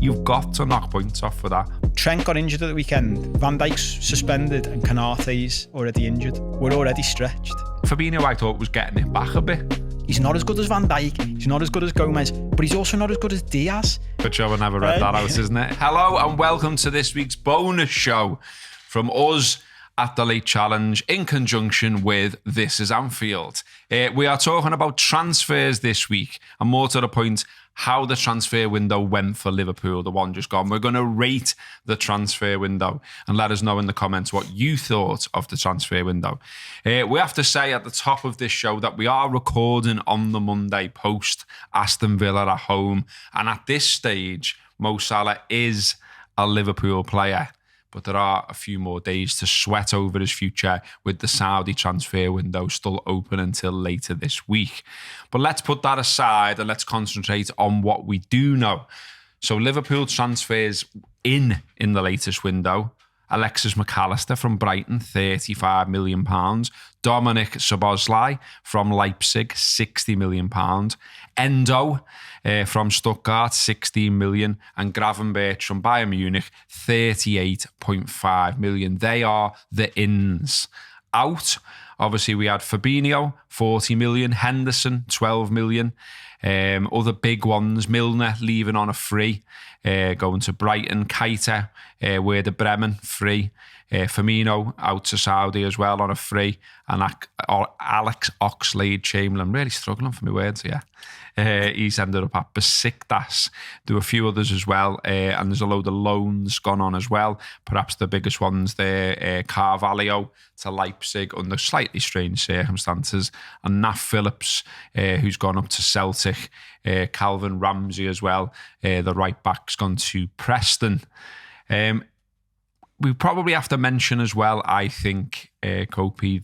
You've got to knock points off for that. Trent got injured at the weekend. Van Dijk's suspended and Canate's already injured. We're already stretched. Fabinho, I thought, was getting it back a bit. He's not as good as Van Dijk. He's not as good as Gomez, but he's also not as good as Diaz. Good job I never read that out, isn't it? Hello and welcome to this week's bonus show from us at the Late Challenge in conjunction with This Is Anfield. We are talking about transfers this week, and more to the point, how the transfer window went for Liverpool, the one just gone. We're going to rate the transfer window and let us know in the comments what you thought of the transfer window. We have to say at the top of this show that we are recording on the Monday post Aston Villa at home. And at this stage, Mo Salah is a Liverpool player. But there are a few more days to sweat over his future with the Saudi transfer window still open until later this week. But let's put that aside and let's concentrate on what we do know. So Liverpool transfers in the latest window. Alexis McAllister from Brighton, £35 million. Dominic Szoboszlai from Leipzig, £60 million. Endo from Stuttgart, £16 million. And Gravenberch from Bayern Munich, £38.5 million. They are the ins. Out, obviously, we had Fabinho, £40 million. Henderson, £12 million. Other big ones, Milner leaving on a free, going to Brighton. Keita, Werder Bremen, free. Firmino out to Saudi as well on a free. And Alex Oxlade-Chamberlain, really struggling for my words here. He's ended up at Besiktas. There were a few others as well, and there's a load of loans gone on as well. Perhaps the biggest ones there, Carvalho to Leipzig under slightly strange circumstances, and Nat Phillips, who's gone up to Celtic. Calvin Ramsey as well, the right back's gone to Preston. We probably have to mention as well, I think, Kopi,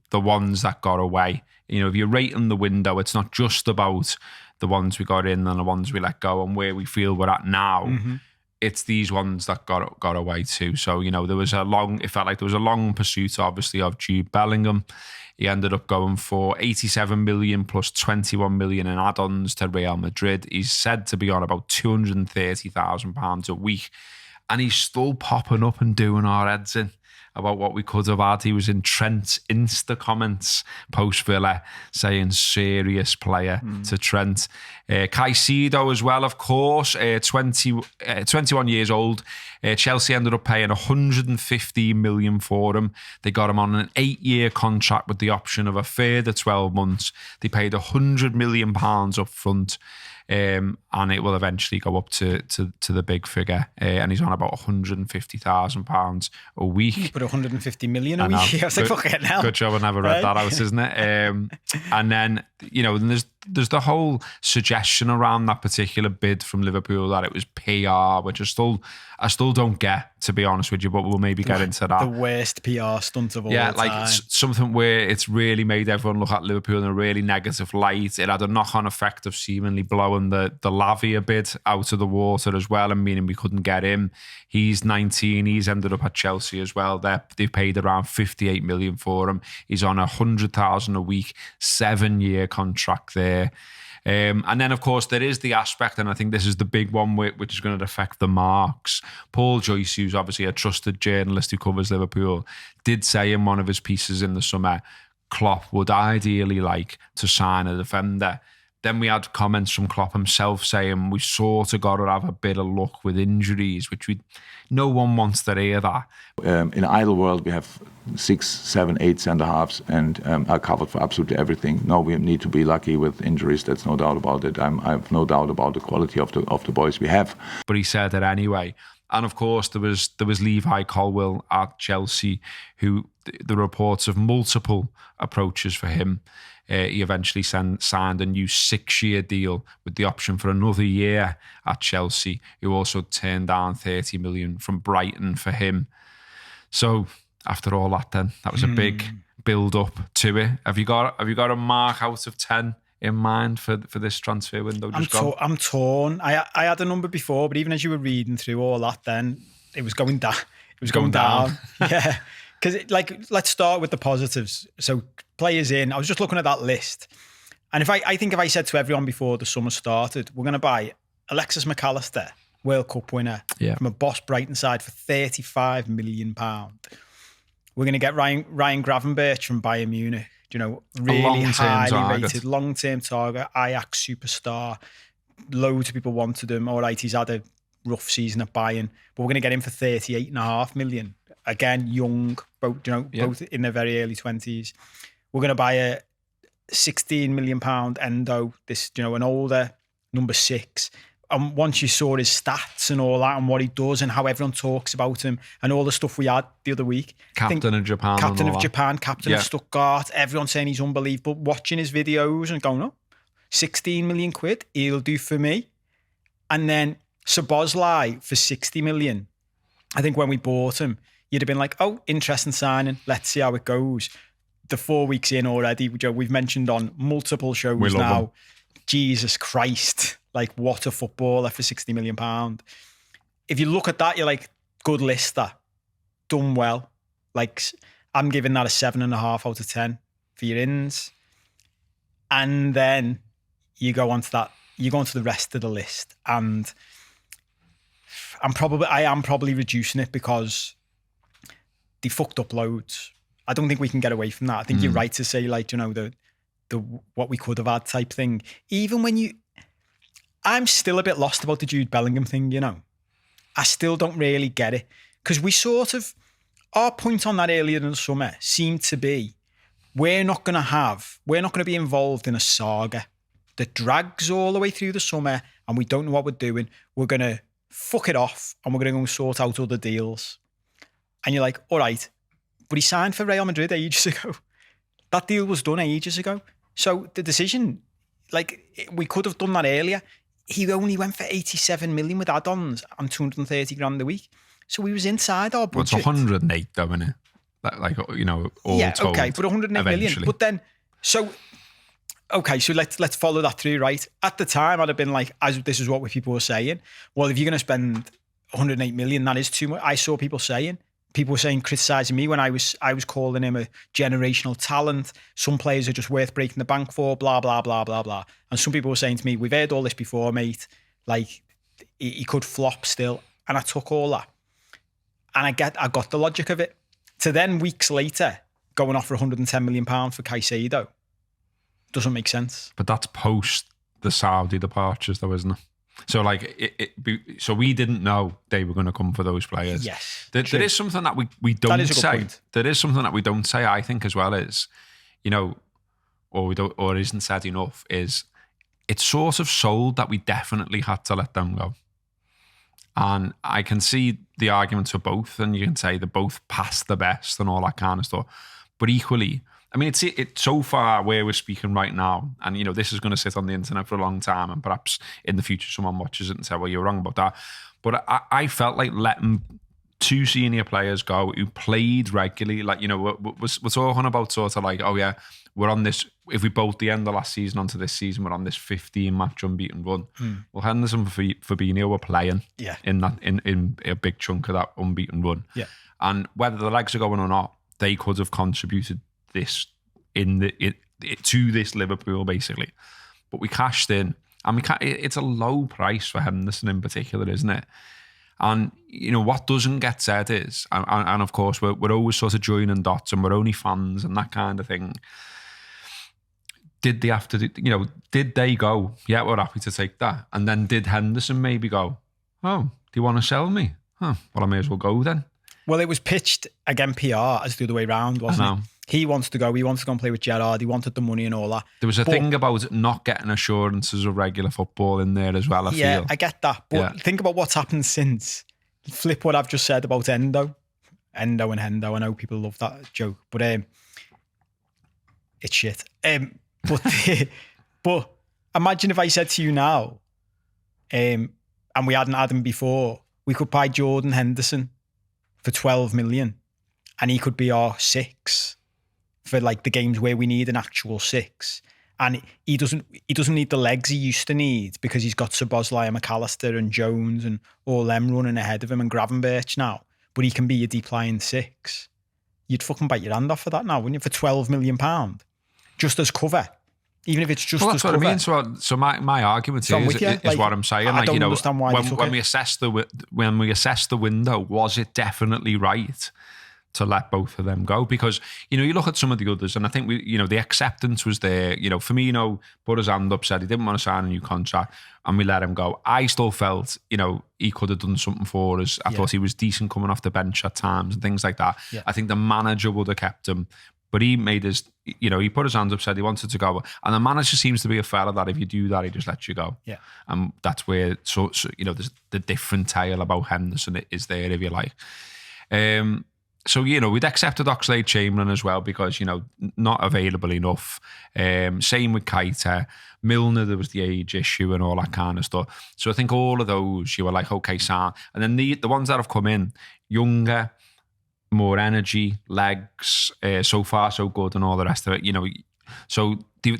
the ones that got away. You know, if you're rating the window, it's not just about the ones we got in and the ones we let go and where we feel we're at now. Mm-hmm. It's these ones that got away too. So, you know, it felt like there was a long pursuit, obviously, of Jude Bellingham. He ended up going for 87 million plus 21 million in add-ons to Real Madrid. He's said to be on about £230,000 a week. And he's still popping up and doing our heads in about what we could have had. He was in Trent's Insta comments post-Villa saying serious player to Trent. Caicedo as well, of course, 21 years old. Chelsea ended up paying 150 million for him. They got him on an 8-year contract with the option of a further 12 months. They paid £100 million up front. And it will eventually go up to the big figure. And he's on about £150,000 a week. You put 150 million a week. I was like, fucking hell. Good job I never read that out, isn't it? And then, you know, there's the whole suggestion around that particular bid from Liverpool that it was PR, which I still don't get, to be honest with you, but we'll maybe get into that. The worst PR stunt of all time. Yeah, like something where it's really made everyone look at Liverpool in a really negative light. It had a knock-on effect of seemingly blowing the Lavia bid out of the water as well, and meaning we couldn't get him. He's 19. He's ended up at Chelsea as well. They've paid around 58 million for him. He's on 100,000 a week, 7-year contract there. And then, of course, there is the aspect, and I think this is the big one which is going to affect the marks. Paul Joyce, who's obviously a trusted journalist who covers Liverpool, did say in one of his pieces in the summer, Klopp would ideally like to sign a defender. Then we had comments from Klopp himself saying we sort of got to have a bit of luck with injuries, which no one wants to hear that. In an ideal world, we have 6, 7, 8 centre-halves and are covered for absolutely everything. No, we need to be lucky with injuries. That's no doubt about it. I have no doubt about the quality of the boys we have. But he said it anyway. And of course, there was Levi Colwill at Chelsea, who the reports of multiple approaches for him. He eventually signed a new 6-year deal with the option for another year at Chelsea, who also turned down 30 million from Brighton for him. So after all that, then that was a big build up to it. Have you got a mark out of 10 in mind for this transfer window? I'm torn. I had a number before, but even as you were reading through all that, then it was going down. It was going down. Yeah. Because, let's start with the positives. So, players in. I was just looking at that list. And I think if I said to everyone before the summer started, we're going to buy Alexis McAllister, World Cup winner Yeah. from a Boss Brighton side for £35 million. We're going to get Ryan Gravenberch from Bayern Munich. You know, really long-term highly target. rated, long-term target, Ajax superstar. Loads of people wanted him. All right, he's had a rough season at Bayern, but we're going to get him for £38.5 million. Again, young, both both in their very early 20s. We're going to buy a £16 million Endo, an older number 6. And once you saw his stats and all that and what he does and how everyone talks about him and all the stuff we had the other week. Captain of Japan. Captain of Japan, captain of Stuttgart, everyone saying he's unbelievable. Watching his videos and going, 16 million quid, he'll do for me. And then Szoboszlai for 60 million. I think when we bought him, you'd have been like, interesting signing. Let's see how it goes. The 4 weeks in already, we've mentioned on multiple shows now. Him. Jesus Christ. Like, what a footballer for £60 million. If you look at that, you're like, good Lister. Done well. Like, I'm giving that a 7.5 out of 10 for your ins. And then you go on to that, you go on to the rest of the list. And I am probably reducing it because they fucked up loads. I don't think we can get away from that. I think you're right to say, like, the what we could have had type thing. Even when I'm still a bit lost about the Jude Bellingham thing, I still don't really get it. Because our point on that earlier in the summer seemed to be, we're not going to be involved in a saga that drags all the way through the summer and we don't know what we're doing. We're going to fuck it off and we're going to go and sort out other deals. And you're like, all right, but he signed for Real Madrid ages ago. That deal was done ages ago. So the decision, like, we could have done that earlier. He only went for 87 million with add-ons and 230 grand a week. So he was inside our budget. Well, it's 108 though, isn't it? All told. Okay, but 108 million. But then, so let's follow that through, right? At the time, I'd have been like, this is what people were saying. Well, if you're going to spend 108 million, that is too much. I saw people were saying, criticising me when I was calling him a generational talent. Some players are just worth breaking the bank for, blah, blah, blah, blah, blah. And some people were saying to me, we've heard all this before, mate. Like, he could flop still. And I took all that. And I got the logic of it. To then weeks later, go and offer £110 million for Caicedo. Doesn't make sense. But that's post the Saudi departures though, isn't it? So so we didn't know they were going to come for those players. Yes. There is something that we don't say. Point. There is something that we don't say, I think, as well, is, or isn't said enough, is it's sort of sold that we definitely had to let them go. And I can see the arguments for both, and you can say they're both past the best and all that kind of stuff. But equally, I mean, it's so far where we're speaking right now, and this is going to sit on the internet for a long time, and perhaps in the future someone watches it and say, well, you're wrong about that. But I felt like letting 2 senior players go who played regularly, like, we're talking about sort of like, oh yeah, we're on this, if we bolt the end of last season onto this season, we're on this 15-match unbeaten run. Well, Henderson and Fabinho were playing in a big chunk of that unbeaten run. Yeah. And whether the legs are going or not, they could have contributed this to this Liverpool, basically. But we cashed in, and it's a low price for Henderson in particular, isn't it? And what doesn't get said is, and of course we're always sort of joining dots, and we're only fans and that kind of thing. Did they have to did they go, yeah, we're happy to take that? And then did Henderson maybe go, oh, do you want to sell me? Well, I may as well go then. Well, it was pitched, again, PR as the other way around, wasn't it? He wants to go. He wants to go and play with Gerrard. He wanted the money and all that. There was a thing about not getting assurances of regular football in there as well, I feel. Yeah, I get that. But think about what's happened since. Flip what I've just said about Endo and Hendo. I know people love that joke, but it's shit. But imagine if I said to you now, and we hadn't had him before, we could buy Jordan Henderson for 12 million and he could be our 6 for like the games where we need an actual 6. And he doesn't need the legs he used to need because he's got Szoboszlai and McAllister and Jones and all them running ahead of him and Gravenberch now. But he can be your deep-lying 6. You'd fucking bite your hand off for that now, wouldn't you? For £12 million. Just as cover. even if it's just Well, as that's what cover. I mean. So my argument So I'm is, with you. is Like, what I'm saying. I Like, don't you know, understand why they took when it. we assess the window, was it definitely right to let both of them go? Because, you know, you look at some of the others, and I think the acceptance was there. You know, Firmino put his hand up, said he didn't want to sign a new contract, and we let him go. I still felt, you know, he could have done something for us. I thought he was decent coming off the bench at times and things like that. Yeah. I think the manager would have kept him, but he made his, you know, he put his hands up, said he wanted to go, and the manager seems to be a fella that if you do that, he just lets you go. Yeah. And that's where, so you know, there's the different tale about Henderson is there, if you like. So, you know, we'd accepted Oxlade-Chamberlain as well because, you know, not available enough. Same with Keita. Milner, there was the age issue and all that kind of stuff. So I think all of those, you were like, okay, Sam. And then the ones that have come in, younger, more energy, legs, so far so good and all the rest of it, you know. So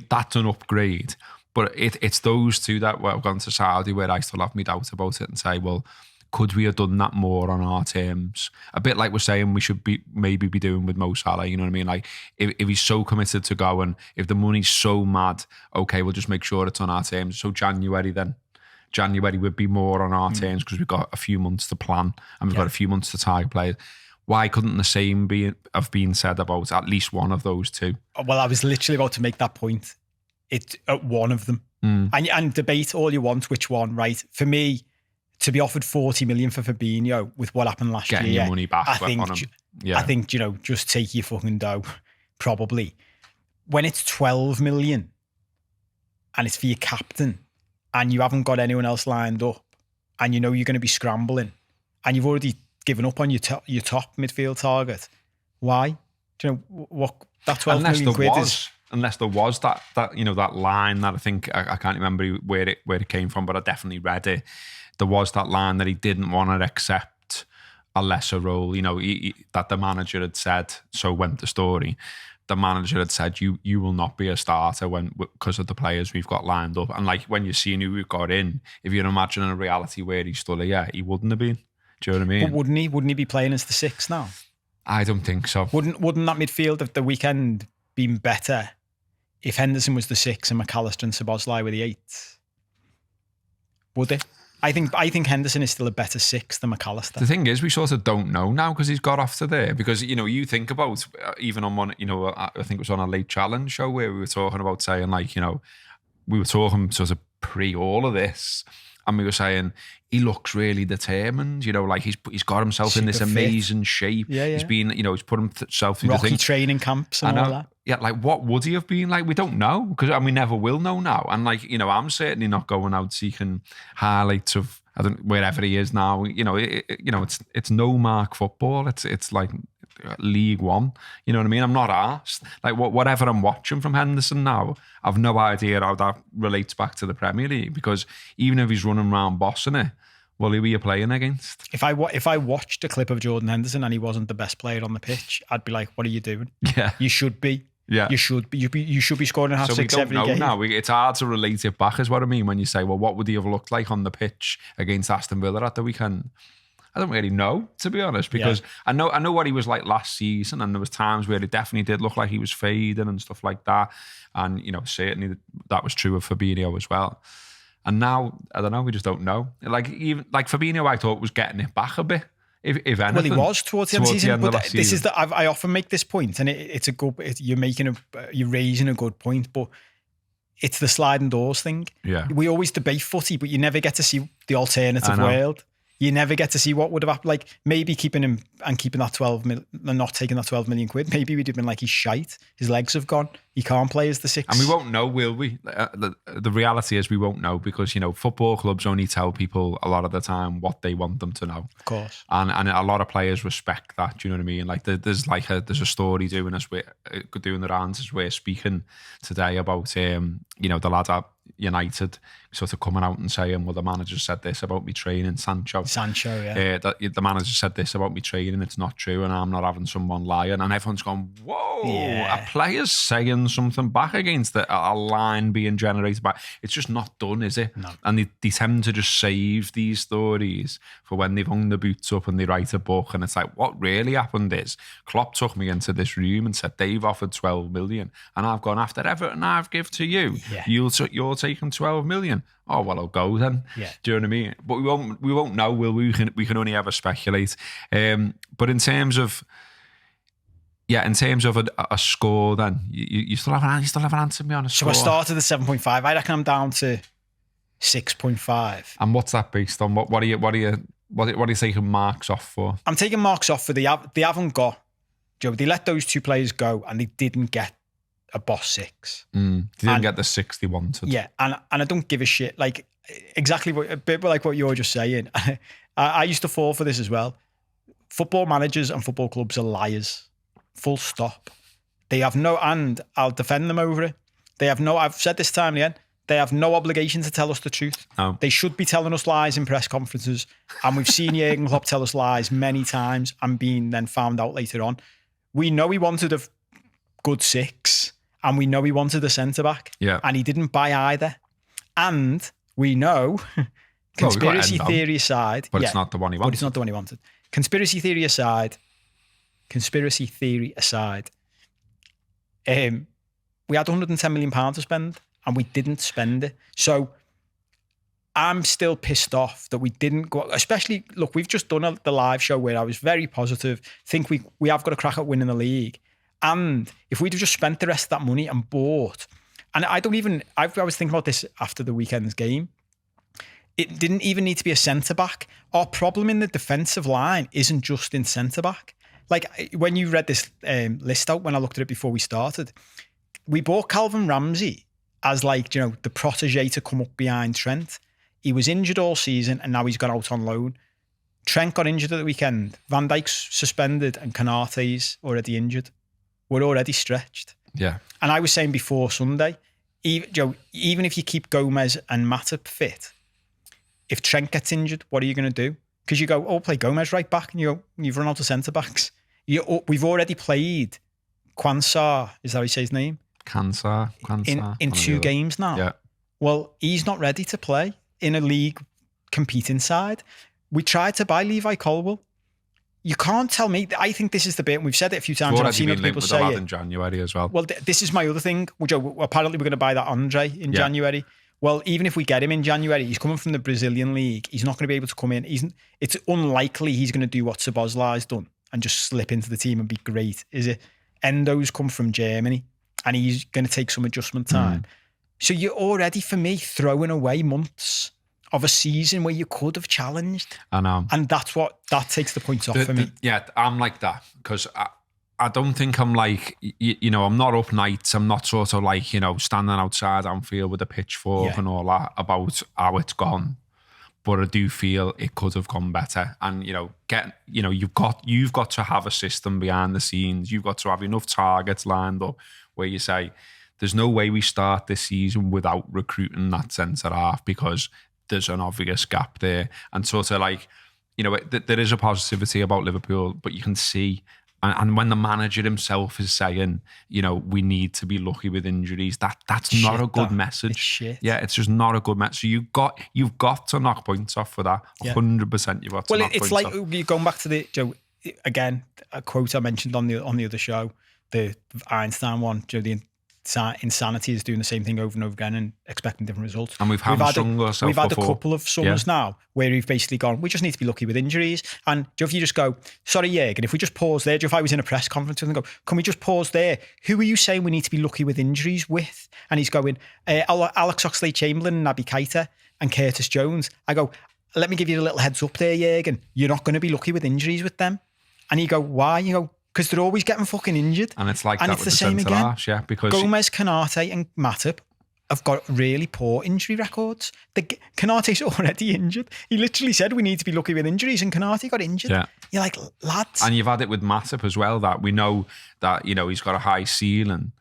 that's an upgrade. But it's those two that have gone to Saudi where I still have my doubt about it and say, well, could we have done that more on our terms? A bit like we're saying we should maybe be doing with Mo Salah, you know what I mean? Like, if he's so committed to go and if the money's so mad, okay, we'll just make sure it's on our terms. So January would be more on our terms because we've got a few months to plan and we've got a few months to target players. Why couldn't the same have been said about at least one of those two? Well, I was literally about to make that point. It's at one of them. And debate all you want which one, right? For me, to be offered 40 million for Fabinho with what happened last Getting year, your money back I think, on him. Yeah. I think, you know, just take your fucking dough, probably. When it's 12 million and it's for your captain and you haven't got anyone else lined up and you know you're going to be scrambling and you've already given up on your top midfield target, why? Do you know what that 12 million quid is? Unless there was that you know, that line that I think I can't remember where it came from, but I definitely read it. There was that line that he didn't want to accept a lesser role, you know, that the manager had said. So went the story. The manager had said, you will not be a starter because of the players we've got lined up. And like when you're seeing who we've got in, if you're imagining a reality where he's still here, he wouldn't have been. Do you know what I mean? But wouldn't he be playing as the 6 now? I don't think so. Wouldn't that midfield of the weekend been better if Henderson was the 6 and McAllister and Szoboszlai were the 8? Would it? I think Henderson is still a better 6 than McAllister. The thing is, we sort of don't know now because he's got off to there. Because, you know, you think about, even on one, you know, I think it was on a late challenge show where we were talking about saying, like, you know, we were talking sort of pre all of this and we were saying he looks really determined, you know, like he's got himself in this amazing shape. Yeah. He's been, you know, he's put himself through Rocky the thing. training camps and all that. Yeah, like what would he have been like? We don't know because we never will know now. And like, you know, I'm certainly not going out seeking highlights of wherever he is now. You know, it's no mark football. It's like League One. You know what I mean? I'm not asked. Like whatever I'm watching from Henderson now, I've no idea how that relates back to the Premier League because even if he's running around bossing it, well, who are you playing against? If I watched a clip of Jordan Henderson and he wasn't the best player on the pitch, I'd be like, what are you doing? Yeah. You should be. Yeah. You should be scoring a hat-trick every game. Now. It's hard to relate it back is what I mean when you say, well, what would he have looked like on the pitch against Aston Villa at the weekend? I don't really know, to be honest, because I know what he was like last season and there was times where it definitely did look like he was fading and stuff like that. And, you know, certainly that was true of Fabinho as well. And now, I don't know, we just don't know. Like Fabinho, I thought was getting it back a bit. If anything. Well, he was towards the end of the season. But this is I often make this point, and it's a good. You're raising a good point, but it's the sliding doors thing. Yeah, we always debate footy, but you never get to see the alternative world. You never get to see what would have happened. Like maybe keeping him and keeping that 12 million and not taking that 12 million quid. Maybe we'd have been like, he's shite. His legs have gone. He can't play as the 6. And we won't know, will we? The reality is we won't know because, you know, football clubs only tell people a lot of the time what they want them to know. Of course. And a lot of players respect that. Do you know what I mean? Like there's a story doing the rounds as we're speaking today about, you know, the lad at United sort of coming out and saying, well, the manager said this about me training, Sancho, yeah. The manager said this about me training, it's not true, and I'm not having someone lying. And everyone's gone, whoa, a player's saying something back against a line being generated back. It's just not done, is it? No. And they tend to just save these stories for when they've hung the boots up and they write a book, and it's like, what really happened is Klopp took me into this room and said, they've offered 12 million, and I've gone, after everything I've give to you, you're taking 12 million. Oh, well, I'll go then. Yeah. Do you know what I mean? But we won't know, will we? We can only ever speculate. But in terms of a score, then you still haven't answered me on a score. So I started at 7.5. I reckon I'm down to 6.5. And what's that based on? What are you taking marks off for? I'm taking marks off for they haven't got, Joe. They let those two players go, and they didn't get a boss 6. They didn't get the 6 they wanted. Yeah, and I don't give a shit. Like, exactly a bit like what you're just saying. I used to fall for this as well. Football managers and football clubs are liars. Full stop. They have no, and I'll defend them over it. They have no, I've said this time again, they have no obligation to tell us the truth. No. They should be telling us lies in press conferences. And we've seen Jurgen Klopp tell us lies many times and been then found out later on. We know he wanted a good 6. And we know he wanted a centre-back. Yeah. And he didn't buy either. And we know, conspiracy theory aside. But it's not the one he wanted. But it's not the one he wanted. Conspiracy theory aside, we had £110 million to spend, and we didn't spend it. So I'm still pissed off that we didn't go, especially, look, we've just done the live show where I was very positive, think we have got a crack at winning the league. And if we'd have just spent the rest of that money and bought, and I was thinking about this after the weekend's game, it didn't even need to be a centre-back. Our problem in the defensive line isn't just in centre-back. Like, when you read this list out, when I looked at it before we started, we bought Calvin Ramsey as, like, you know, the protege to come up behind Trent. He was injured all season, and now he's gone out on loan. Trent got injured at the weekend. Van Dijk's suspended, and Konaté's already injured. We're already stretched. Yeah. And I was saying before Sunday, even if you keep Gomez and Matip fit, if Trent gets injured, what are you going to do? Because you go, play Gomez right back, and you've run out of centre-backs. We've already played Quansah, is that how you say his name? Quansah. In 2 games now. Yeah. Well, he's not ready to play in a league competing side. We tried to buy Levi Colwill. You can't tell me. I think this is the bit, and we've said it a few times, and I've seen other people say it. In January as well. Well, this is my other thing. Apparently, we're going to buy that Andre in January. Well, even if we get him in January, he's coming from the Brazilian league. He's not going to be able to come in. It's unlikely he's going to do what Szoboszlai's done and just slip into the team and be great, is it? Endo's come from Germany, and he's going to take some adjustment time. So you're already, for me, throwing away months of a season where you could have challenged. I know. And that takes the points off for me. Yeah, I'm like that, because I don't think I'm like, I'm not up nights. I'm not sort of like, standing outside Anfield with a pitchfork and all that about how it's gone. But I do feel it could have gone better. And, you've got to have a system behind the scenes. You've got to have enough targets lined up where you say, there's no way we start this season without recruiting that centre half, because there's an obvious gap there. And sort of like, there is a positivity about Liverpool, but you can see, and when the manager himself is saying, we need to be lucky with injuries, that's not a good message. It's shit. Yeah, it's just not a good message. So you've got to knock points off for that. 100% you've got to knock points off. Well, it's like, going back to the, Joe, again, a quote I mentioned on the other show, the Einstein one, Joe, the insanity is doing the same thing over and over again and expecting different results. And we've had a couple of summers now where we've basically gone, we just need to be lucky with injuries. And Joe, if you just go, sorry, Jürgen, if we just pause there, Joe, if I was in a press conference and go, can we just pause there? Who are you saying we need to be lucky with injuries with? And he's going, Alex Oxlade-Chamberlain, Naby Keita and Curtis Jones. I go, let me give you a little heads up there, Jürgen. You're not going to be lucky with injuries with them. And you go, why? You go, because they're always getting fucking injured. And it's like and that it's with the same again. Because Gomez, Konaté and Matip have got really poor injury records. Konaté's already injured. He literally said we need to be lucky with injuries, and Konaté got injured. Yeah. You're like, lads. And you've had it with Matip as well, that we know that, he's got a high ceiling,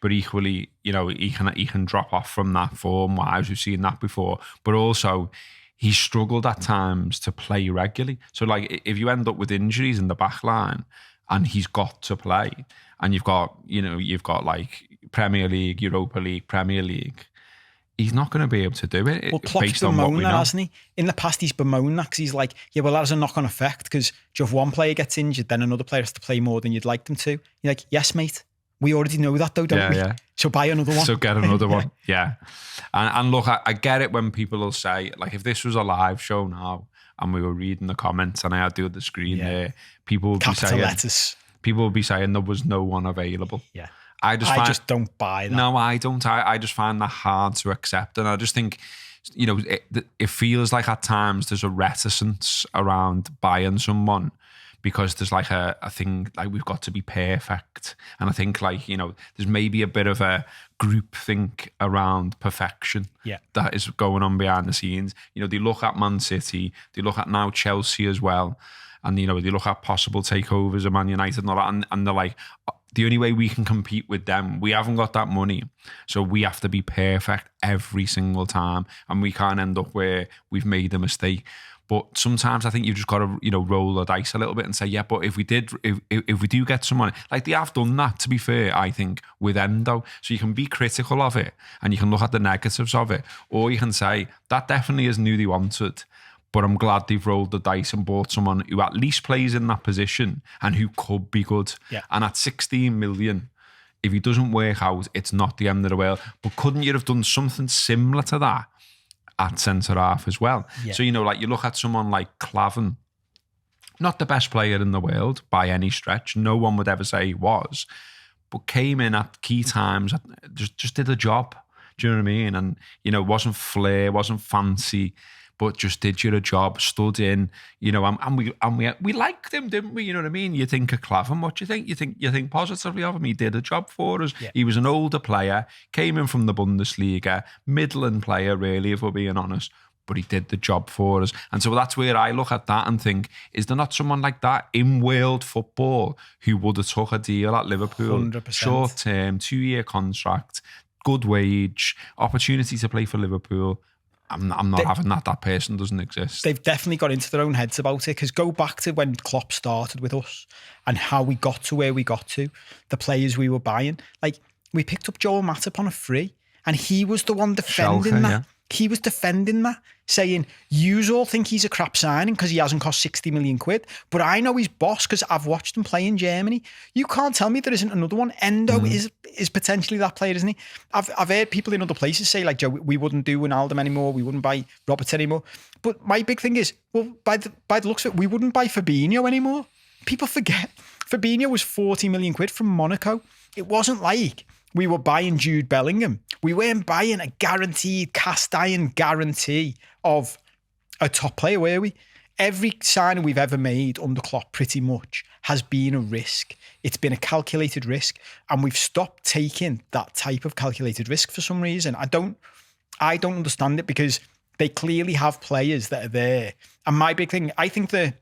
but equally, you know, he can drop off from that form-wise. We've seen that before. But also, he struggled at times to play regularly. So, like, if you end up with injuries in the back line and he's got to play, and you've got like Premier League, Europa League, Premier League, he's not going to be able to do it. Well, Klopp's bemoaned that, hasn't he? In the past, he's bemoaned that because he's like, yeah, well, that has a knock-on effect because if one player gets injured, then another player has to play more than you'd like them to. You're like, yes, mate. We already know that though, don't we? Yeah. So buy another one. So get another one. Yeah. And look, I get it when people will say, like, if this was a live show now and we were reading the comments and I had to do the screen there, people would be saying there was no one available. Yeah. I just don't buy that. No, I don't. I just find that hard to accept. And I just think, you know, it feels like at times there's a reticence around buying someone because there's like a thing like we've got to be perfect. And I think, like, you know, there's maybe a bit of a group think around perfection that is going on behind the scenes. You know, they look at Man City, they look at now Chelsea as well. And, you know, they look at possible takeovers of Man United and all that, and they're like, the only way we can compete with them, we haven't got that money. So we have to be perfect every single time. And we can't end up where we've made a mistake. But sometimes I think you've just got to, you know, roll the dice a little bit and say, yeah, but if we do get someone, like they have done that, to be fair, I think, with Endo. So you can be critical of it and you can look at the negatives of it. Or you can say, that definitely isn't who they wanted. But I'm glad they've rolled the dice and bought someone who at least plays in that position and who could be good. Yeah. And at 16 million, if he doesn't work out, it's not the end of the world. But couldn't you have done something similar to that at centre-half as well? Yeah. So, you know, like you look at someone like Klavan, not the best player in the world by any stretch. No one would ever say he was. But came in at key times, just did a job. Do you know what I mean? And, you know, wasn't flair, wasn't fancy, but just did you a job, stood in, you know, and we liked him, didn't we? You know what I mean? You think of Klavan, what do you think? You think positively of him. He did a job for us. Yeah. He was an older player, came in from the Bundesliga, middling player, really, if we're being honest, but he did the job for us. And so that's where I look at that and think, is there not someone like that in world football who would have took a deal at Liverpool? 100%. Short term, 2-year contract, good wage, opportunity to play for Liverpool. I'm not having that. That person doesn't exist. They've definitely got into their own heads about it, because go back to when Klopp started with us and how we got to where we got to, the players we were buying. Like, we picked up Joel Matip on a free and he was the one defending Schalke, that. yeah. He was defending that, saying, you all think he's a crap signing because he hasn't cost 60 million quid, but I know he's boss because I've watched him play in Germany. You can't tell me there isn't another one. Endo is potentially that player, isn't he? I've heard people in other places say, like, Joe, we wouldn't do Wijnaldum anymore, we wouldn't buy Roberts anymore. But my big thing is, well, by the looks of it, we wouldn't buy Fabinho anymore. People forget Fabinho was 40 million quid from Monaco. It wasn't like we were buying Jude Bellingham. We weren't buying a guaranteed cast iron guarantee of a top player, were we? Every signing we've ever made under Klopp pretty much has been a risk. It's been a calculated risk, and we've stopped taking that type of calculated risk for some reason. I don't understand it, because they clearly have players that are there. And my big thing, I think the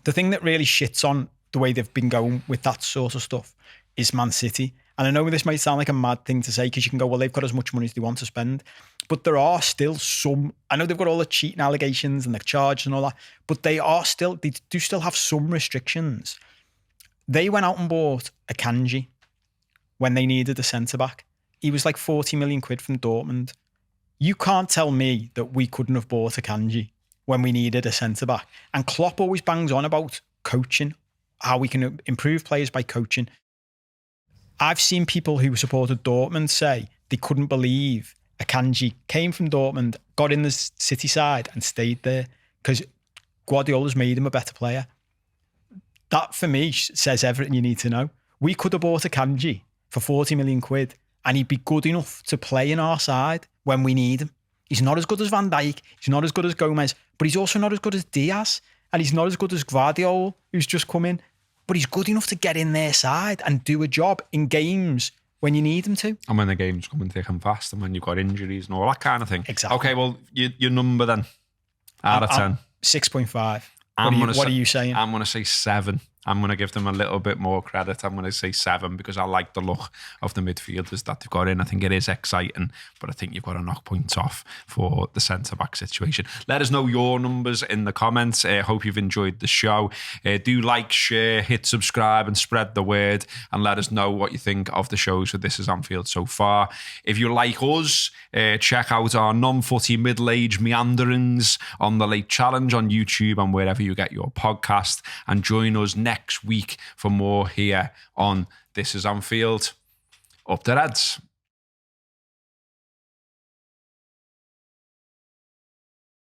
thing that really shits on the way they've been going with that sort of stuff is Man City. And I know this might sound like a mad thing to say, because you can go, well, they've got as much money as they want to spend. But there are still some, I know they've got all the cheating allegations and the charges and all that, but they do still have some restrictions. They went out and bought a Akanji when they needed a centre-back. He was like 40 million quid from Dortmund. You can't tell me that we couldn't have bought a Akanji when we needed a centre-back. And Klopp always bangs on about coaching, how we can improve players by coaching. I've seen people who supported Dortmund say they couldn't believe Akanji came from Dortmund, got in the City side and stayed there because Guardiola's made him a better player. That, for me, says everything you need to know. We could have bought Akanji for 40 million quid and he'd be good enough to play in our side when we need him. He's not as good as Van Dijk, he's not as good as Gomez, but he's also not as good as Diaz, and he's not as good as Guardiola, who's just come in. But he's good enough to get in their side and do a job in games when you need him to. And when the game's coming thick and fast, and when you've got injuries and all that kind of thing. Exactly. Okay, well, your number then, out of 10. 6.5. What are you saying? I'm going to say 7. I'm going to give them a little bit more credit. I'm going to say 7 because I like the look of the midfielders that they've got in. I think it is exciting, but I think you've got to knock points off for the centre-back situation. Let us know your numbers in the comments. Hope you've enjoyed the show. Do like, share, hit subscribe and spread the word, and let us know what you think of the shows for This Is Anfield so far. If you like us, check out our non-footy middle-aged meanderings on the Late Challenge on YouTube and wherever you get your podcast, and join us next week for more here on This Is Anfield. Up the Reds.